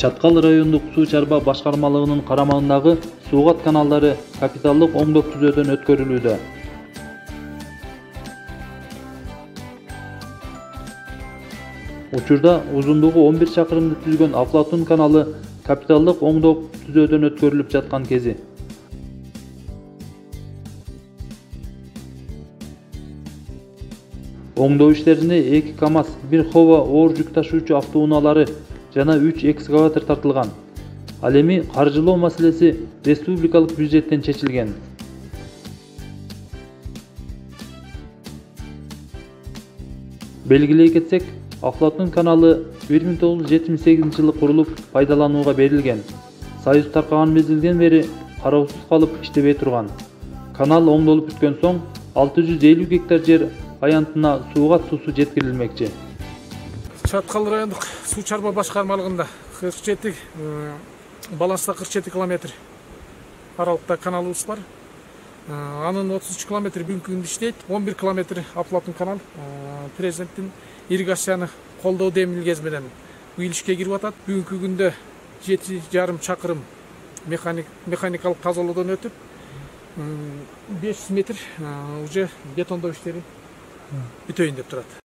Чаткал райондук суу чарба башкармалыгынын карамагындагы Суугат каналдары капиталдык оңдоп түзөөдөн өткөрүлүүдө. Учурда узундугу 11 чакырымды түзгөн Афлатун каналы капиталдык оңдоп түзөөдөн өткөрүлүп жаткан кези. Оңдоо иштерине 2 КАМАЗ, 1 Хова оор жүк ташуучу автоунаалары жана 3 экскаватор тартылган. Ал эми каржылоо маселеси республикалык бюджеттен чечилген. Белгилей кетсек, Афлатун каналы 1978 жылы курулуп пайдаланууга берилген. Союз таркаган мезгилден бери кароосуз калып иштебей турган. Канал оңдолуп бүткөн соң 650 гектар жер аянтына Суугат суусу жеткирилмекчи. Чаткал райондук суу чарба башкармалыгында 47 баланста 47 километр аралыкта каналыбыз бар. Анын 33 километр бүгүнкү күндө иштейт. 11 километр Афлатун канал президенттин ирригацияны колдоо демилгеси менен быйыл ишке кирип атат. Бүгүнкү күндө 7,5 чакырым механикалык тазалоодон өтүп, 500 метр уже бетондоо иштери бүтөйүн деп турат.